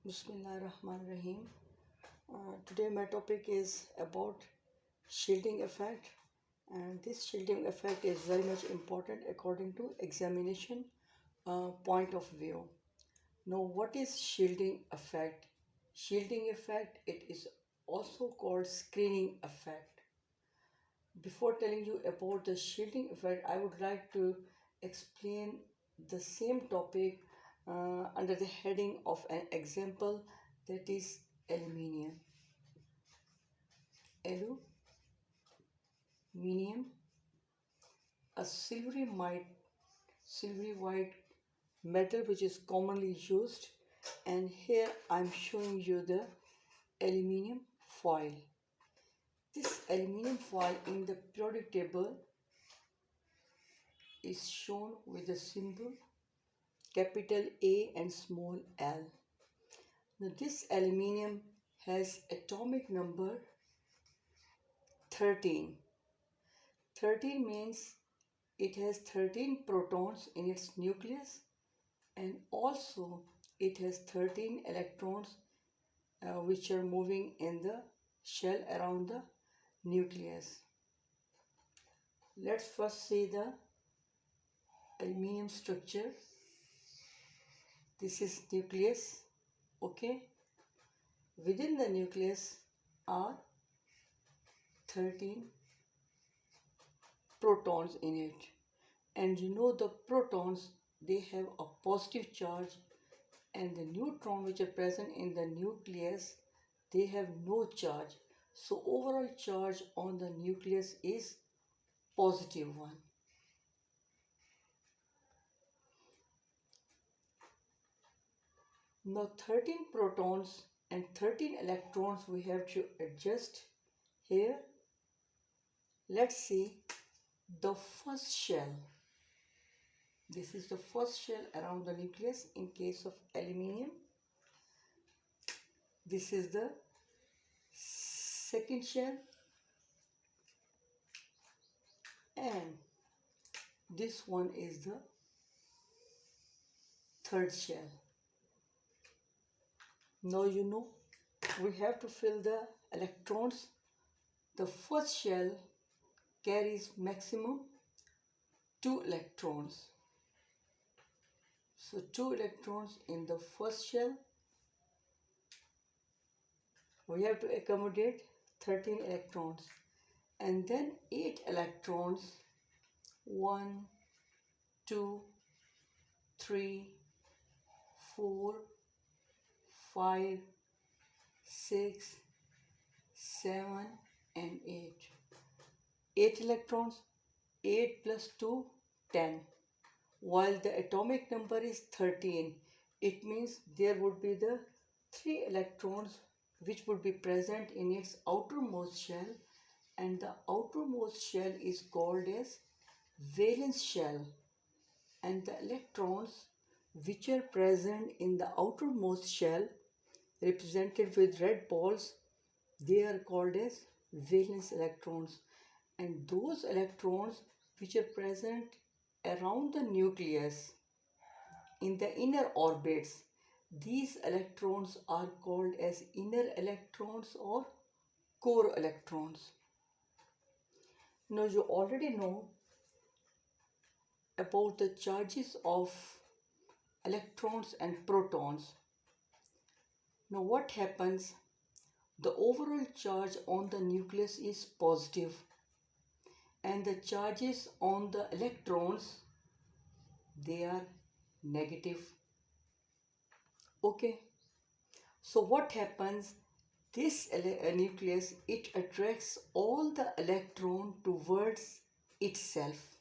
Bismillahirrahmanirrahim. Today my topic is about shielding effect, and this shielding effect is very much important according to examination point of view. Now, what is shielding effect? Shielding effect, it is also called screening effect. Before telling you about the shielding effect, I would like to explain the same topic under the heading of an example, that is aluminium. Aluminium, a silvery white metal which is commonly used, and here I'm showing you the aluminium foil. This aluminium foil in the periodic table is shown with the symbol capital A and small l. Now this aluminium has atomic number 13. 13 means it has 13 protons in its nucleus, and also it has 13 electrons which are moving in the shell around the nucleus. Let's first see the aluminium structure. This is nucleus, okay? Within the nucleus are 13 protons in it, and you know the protons, they have a positive charge, and the neutron which are present in the nucleus, they have no charge. So overall charge on the nucleus is positive one. Now 13 protons and 13 electrons we have to adjust here. Let's see the first shell. This is the first shell around the nucleus in case of aluminium. This is the second shell, and this one is the third shell. Now you know we have to fill the electrons. The first shell carries maximum 2 electrons. So 2 electrons in the first shell. We have to accommodate 13 electrons, and then 8 electrons, 1, 2, 3, 4, 5, 6, 7 and 8. 8 electrons, 8 plus 2, 10. While the atomic number is 13, it means there would be the 3 electrons which would be present in its outermost shell, and the outermost shell is called as valence shell, and the electrons which are present in the outermost shell, represented with red balls, they are called as valence electrons, and those electrons which are present around the nucleus in the inner orbits, these electrons are called as inner electrons or core electrons. Now you already know about the charges of electrons and protons. Now what happens? The overall charge on the nucleus is positive, and the charges on the electrons, they are negative. Okay, so what happens? This nucleus, it attracts all the electron towards itself,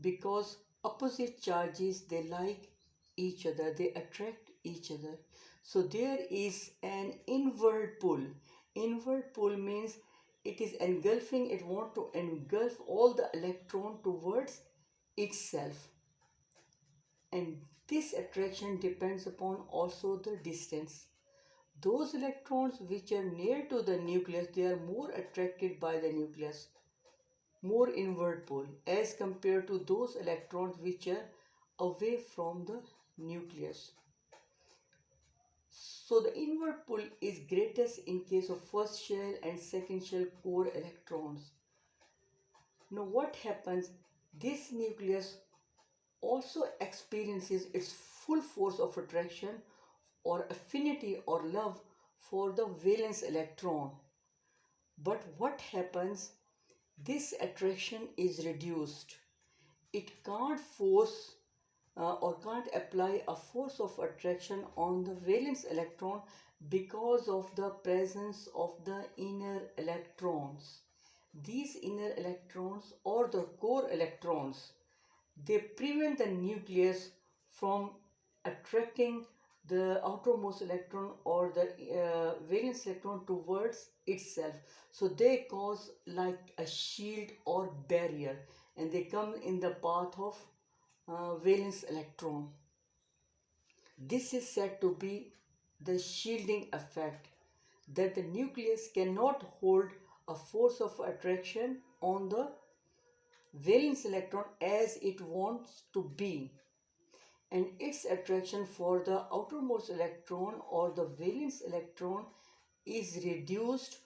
because opposite charges, they like each other, they attract each other. So there is an inward pull. Inward pull means it is engulfing, it wants to engulf all the electron towards itself, and this attraction depends upon also the distance. Those electrons which are near to the nucleus, they are more attracted by the nucleus, more inward pull, as compared to those electrons which are away from the nucleus. So the inward pull is greatest in case of first shell and second shell core electrons. Now what happens? This nucleus also experiences its full force of attraction or affinity or love for the valence electron. But what happens? This attraction is reduced. It can't force or can't apply a force of attraction on the valence electron because of the presence of the inner electrons. These inner electrons or the core electrons, they prevent the nucleus from attracting the outermost electron or the valence electron towards itself. So they cause like a shield or barrier, and they come in the path of valence electron. This is said to be the shielding effect, that the nucleus cannot hold a force of attraction on the valence electron as it wants to be, and its attraction for the outermost electron or the valence electron is reduced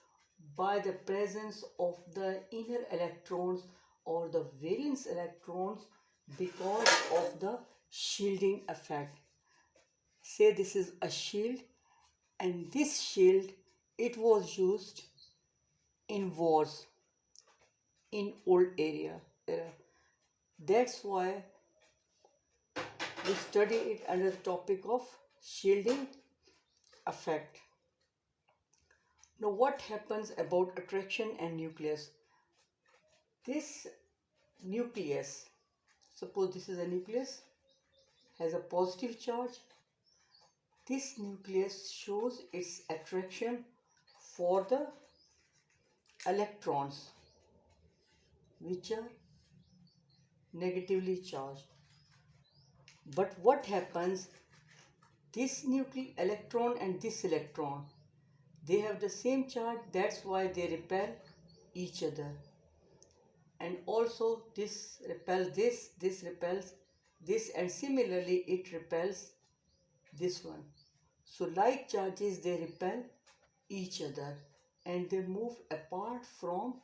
by the presence of the inner electrons or the valence electrons because of the shielding effect. Say this is a shield, and this shield, it was used in wars in old era. That's why we study it under the topic of shielding effect. Now what happens about attraction and nucleus? This nucleus, suppose this is a nucleus, has a positive charge. This nucleus shows its attraction for the electrons which are negatively charged. But what happens? This nuclear electron and this electron, they have the same charge, that's why they repel each other. And also this repels this repels this, and similarly it repels this one. So like charges, they repel each other and they move apart from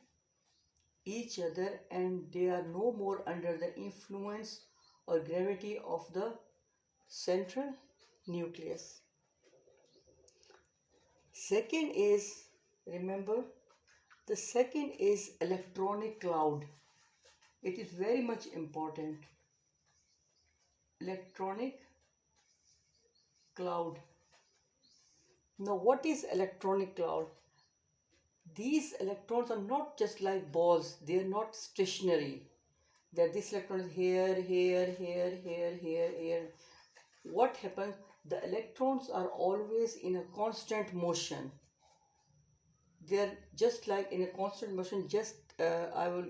each other, and they are no more under the influence or gravity of the central nucleus. Second is, remember, the second is electronic cloud. It is very much important. Electronic cloud. Now what is electronic cloud? These electrons are not just like balls, they are not stationary. That this electron is here, here, here, here, here, here. What happens? The electrons are always in a constant motion. They are just like in a constant motion. Just I will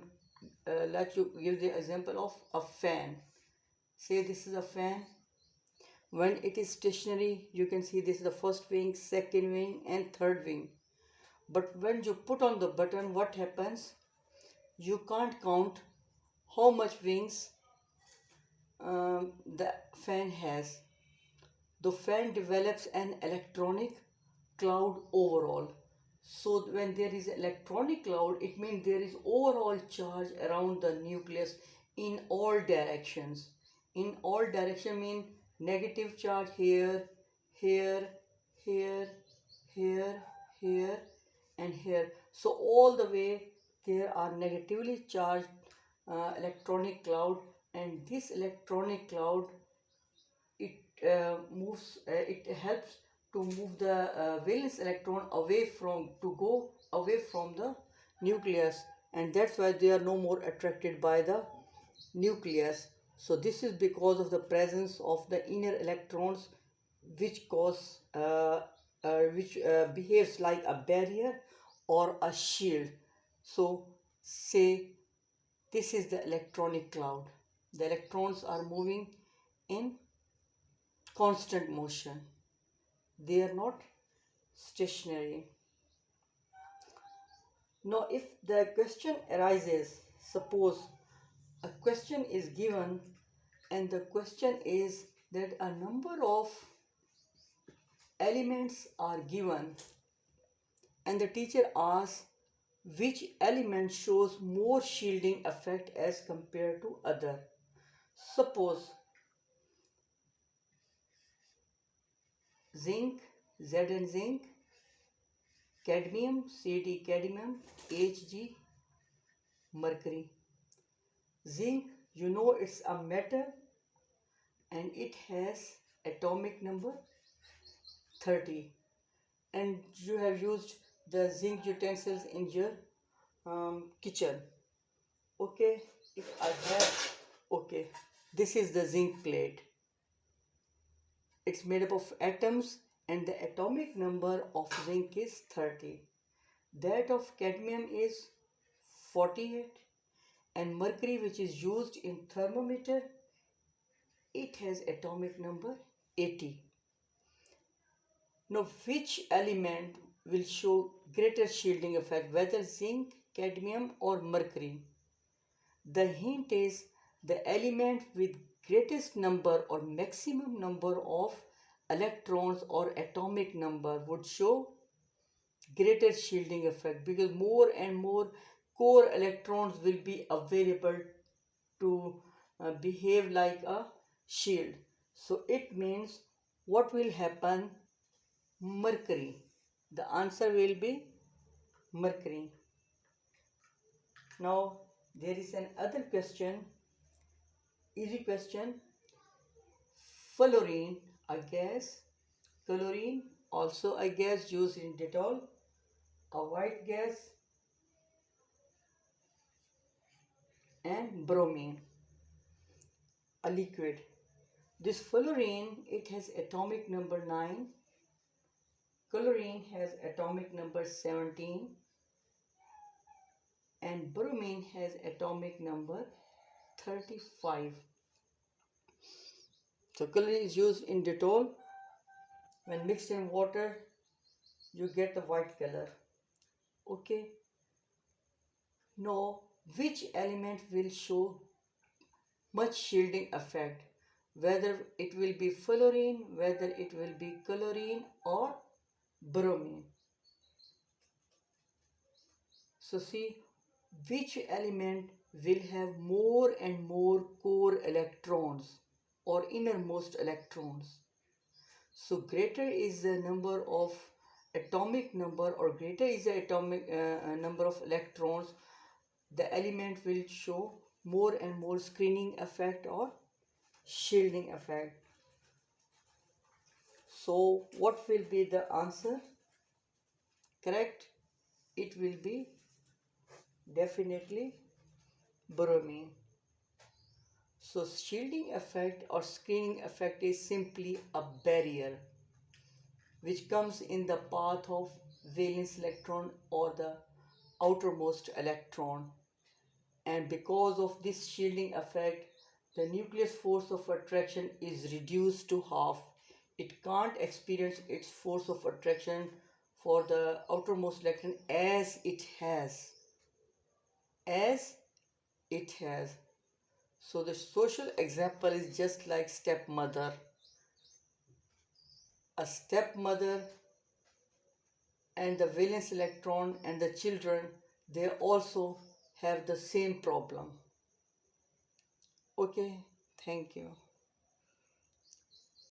let you give the example of a fan. Say this is a fan. When it is stationary, you can see this is the first wing, second wing, and third wing. But when you put on the button, what happens? You can't count how much wings the fan has. The fan develops an electronic cloud overall. So when there is electronic cloud, it means there is overall charge around the nucleus in all directions. In all directions mean negative charge here, here, here, here, here, and here. So all the way there are negatively charged electronic cloud, and this electronic cloud, it helps to move the valence electron go away from the nucleus, and that's why they are no more attracted by the nucleus. So this is because of the presence of the inner electrons, which behaves like a barrier or a shield. So say this is the electronic cloud. The electrons are moving in constant motion. They are not stationary. Now if the question arises, suppose a question is given and the question is that a number of elements are given and the teacher asks which element shows more shielding effect as compared to other. Suppose zinc, Zn zinc, cadmium, Cd cadmium, Hg mercury. Zinc, you know it's a metal and it has atomic number 30, and you have used the zinc utensils in your kitchen. Okay, if I have, okay, this is the zinc plate. It's made up of atoms and the atomic number of zinc is 30. That of cadmium is 48, and mercury, which is used in thermometer, it has atomic number 80. Now, which element will show greater shielding effect, whether zinc, cadmium or mercury? The hint is the element with greatest number or maximum number of electrons or atomic number would show greater shielding effect, because more and more core electrons will be available to behave like a shield. So it means what will happen? Mercury. The answer will be mercury. Now there is another question, easy question. Fluorine, a gas, chlorine, also a gas used in Dettol, a white gas, and bromine, a liquid. This fluorine, it has atomic number 9, chlorine has atomic number 17, and bromine has atomic number 35. So chlorine is used in Dettol. When mixed in water, you get the white color. Okay. Now, which element will show much shielding effect? Whether it will be fluorine, whether it will be chlorine or bromine. So see, which element will have more and more core electrons or innermost electrons. So greater is the number of atomic number, or greater is the atomic number of electrons, the element will show more and more screening effect or shielding effect. So what will be the answer? Correct? It will be definitely bromine. So shielding effect or screening effect is simply a barrier which comes in the path of valence electron or the outermost electron, and because of this shielding effect the nucleus force of attraction is reduced to half. It can't experience its force of attraction for the outermost electron as it has. So the social example is just like stepmother. A stepmother and the valence electron and the children, they also have the same problem. Okay, thank you.